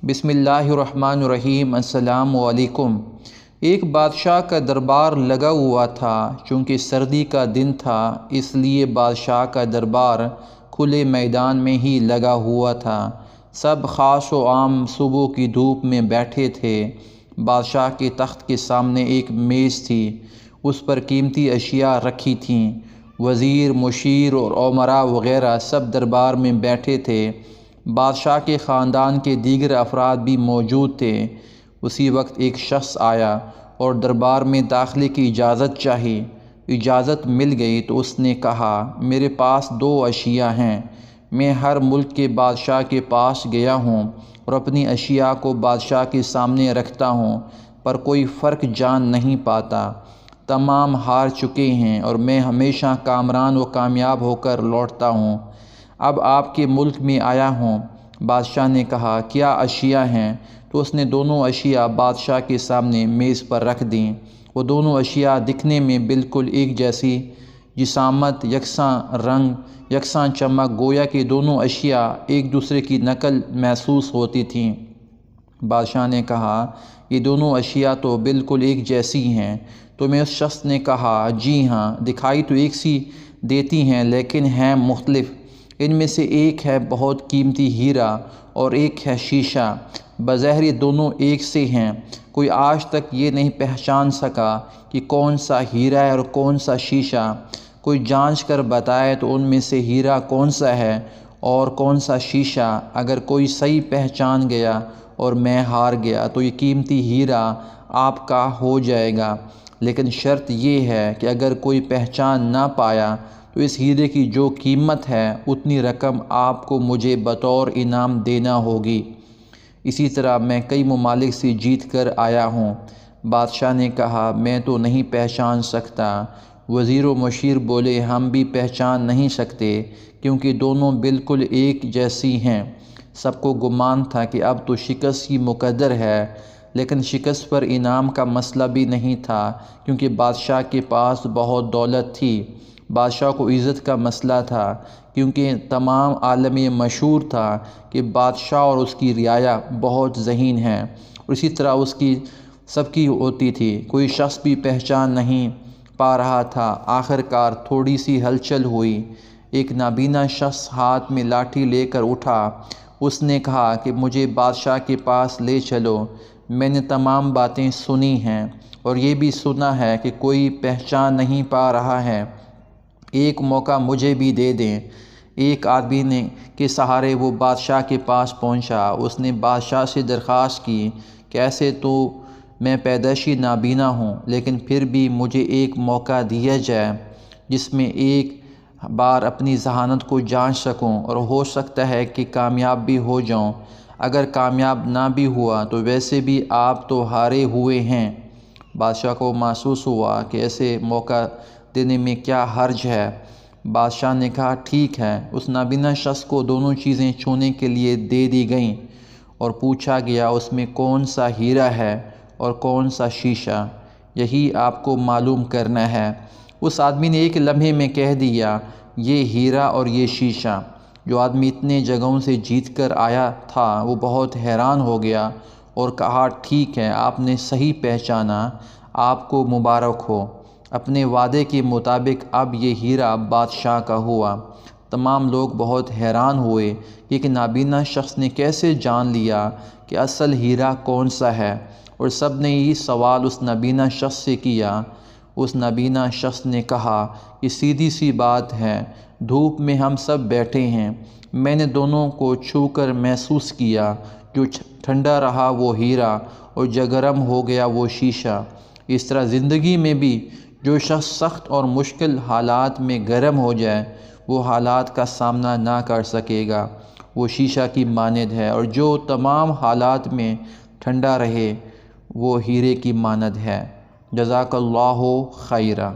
بسم اللہ الرحمن الرحیم۔ السلام علیکم۔ ایک بادشاہ کا دربار لگا ہوا تھا۔ چونکہ سردی کا دن تھا اس لیے بادشاہ کا دربار کھلے میدان میں ہی لگا ہوا تھا۔ سب خاص و عام صبح کی دھوپ میں بیٹھے تھے۔ بادشاہ کے تخت کے سامنے ایک میز تھی، اس پر قیمتی اشیاء رکھی تھیں۔ وزیر، مشیر اور امراء وغیرہ سب دربار میں بیٹھے تھے۔ بادشاہ کے خاندان کے دیگر افراد بھی موجود تھے۔ اسی وقت ایک شخص آیا اور دربار میں داخلے کی اجازت چاہی۔ اجازت مل گئی تو اس نے کہا، میرے پاس 2 اشیاء ہیں۔ میں ہر ملک کے بادشاہ کے پاس گیا ہوں اور اپنی اشیاء کو بادشاہ کے سامنے رکھتا ہوں، پر کوئی فرق جان نہیں پاتا۔ تمام ہار چکے ہیں اور میں ہمیشہ کامران و کامیاب ہو کر لوٹتا ہوں۔ اب آپ کے ملک میں آیا ہوں۔ بادشاہ نے کہا، کیا اشیاء ہیں؟ تو اس نے دونوں اشیاء بادشاہ کے سامنے میز پر رکھ دیں۔ وہ دونوں اشیاء دکھنے میں بالکل ایک جیسی جسامت، یکساں رنگ، یکساں چمک، گویا کہ دونوں اشیاء ایک دوسرے کی نقل محسوس ہوتی تھیں۔ بادشاہ نے کہا، یہ دونوں اشیاء تو بالکل ایک جیسی ہیں۔ تو میں اس شخص نے کہا، جی ہاں، دکھائی تو ایک سی دیتی ہیں لیکن ہیں مختلف۔ ان میں سے ایک ہے بہت قیمتی ہیرا اور ایک ہے شیشہ۔ بظاہر یہ دونوں ایک سے ہیں۔ کوئی آج تک یہ نہیں پہچان سکا کہ کون سا ہیرا ہے اور کون سا شیشہ۔ کوئی جانچ کر بتائے تو ان میں سے ہیرا کون سا ہے اور کون سا شیشہ۔ اگر کوئی صحیح پہچان گیا اور میں ہار گیا تو یہ قیمتی ہیرا آپ کا ہو جائے گا، لیکن شرط یہ ہے کہ اگر کوئی پہچان نہ پایا تو اس ہیرے کی جو قیمت ہے اتنی رقم آپ کو مجھے بطور انعام دینا ہوگی۔ اسی طرح میں کئی ممالک سے جیت کر آیا ہوں۔ بادشاہ نے کہا، میں تو نہیں پہچان سکتا۔ وزیر و مشیر بولے، ہم بھی پہچان نہیں سکتے کیونکہ دونوں بالکل ایک جیسی ہیں۔ سب کو گمان تھا کہ اب تو شکست ہی مقدر ہے، لیکن شکست پر انعام کا مسئلہ بھی نہیں تھا کیونکہ بادشاہ کے پاس بہت دولت تھی۔ بادشاہ کو عزت کا مسئلہ تھا کیونکہ تمام عالم یہ مشہور تھا کہ بادشاہ اور اس کی رعایا بہت ذہین ہیں، اور اسی طرح اس کی سب کی ہوتی تھی۔ کوئی شخص بھی پہچان نہیں پا رہا تھا۔ آخر کار تھوڑی سی ہلچل ہوئی۔ ایک نابینا شخص ہاتھ میں لاٹھی لے کر اٹھا۔ اس نے کہا کہ مجھے بادشاہ کے پاس لے چلو۔ میں نے تمام باتیں سنی ہیں اور یہ بھی سنا ہے کہ کوئی پہچان نہیں پا رہا ہے۔ ایک موقع مجھے بھی دے دیں۔ ایک آدمی کے سہارے وہ بادشاہ کے پاس پہنچا۔ اس نے بادشاہ سے درخواست کی کہ ایسے تو میں پیدائشی نابینا ہوں، لیکن پھر بھی مجھے ایک موقع دیا جائے جس میں ایک بار اپنی ذہانت کو جانچ سکوں اور ہو سکتا ہے کہ کامیاب بھی ہو جاؤں۔ اگر کامیاب نہ بھی ہوا تو ویسے بھی آپ تو ہارے ہوئے ہیں۔ بادشاہ کو محسوس ہوا کہ ایسے موقع دینے میں کیا حرج ہے۔ بادشاہ نے کہا، ٹھیک ہے۔ اس نابینا شخص کو دونوں چیزیں چھونے کے لیے دے دی گئیں اور پوچھا گیا اس میں کون سا ہیرا ہے اور کون سا شیشہ۔ یہی آپ کو معلوم کرنا ہے۔ اس آدمی نے ایک لمحے میں کہہ دیا، یہ ہیرا اور یہ شیشہ۔ جو آدمی اتنے جگہوں سے جیت کر آیا تھا وہ بہت حیران ہو گیا اور کہا، ٹھیک ہے، آپ نے صحیح پہچانا، آپ کو مبارک ہو۔ اپنے وعدے کے مطابق اب یہ ہیرا بادشاہ کا ہوا۔ تمام لوگ بہت حیران ہوئے کہ ایک نابینا شخص نے کیسے جان لیا کہ اصل ہیرا کون سا ہے، اور سب نے یہ سوال اس نابینا شخص سے کیا۔ اس نابینا شخص نے کہا، یہ سیدھی سی بات ہے، دھوپ میں ہم سب بیٹھے ہیں، میں نے دونوں کو چھو کر محسوس کیا، جو ٹھنڈا رہا وہ ہیرا اور جو گرم ہو گیا وہ شیشہ۔ اس طرح زندگی میں بھی جو شخص سخت اور مشکل حالات میں گرم ہو جائے وہ حالات کا سامنا نہ کر سکے گا، وہ شیشہ کی مانند ہے، اور جو تمام حالات میں ٹھنڈا رہے وہ ہیرے کی مانند ہے۔ جزاک اللہ خیرا۔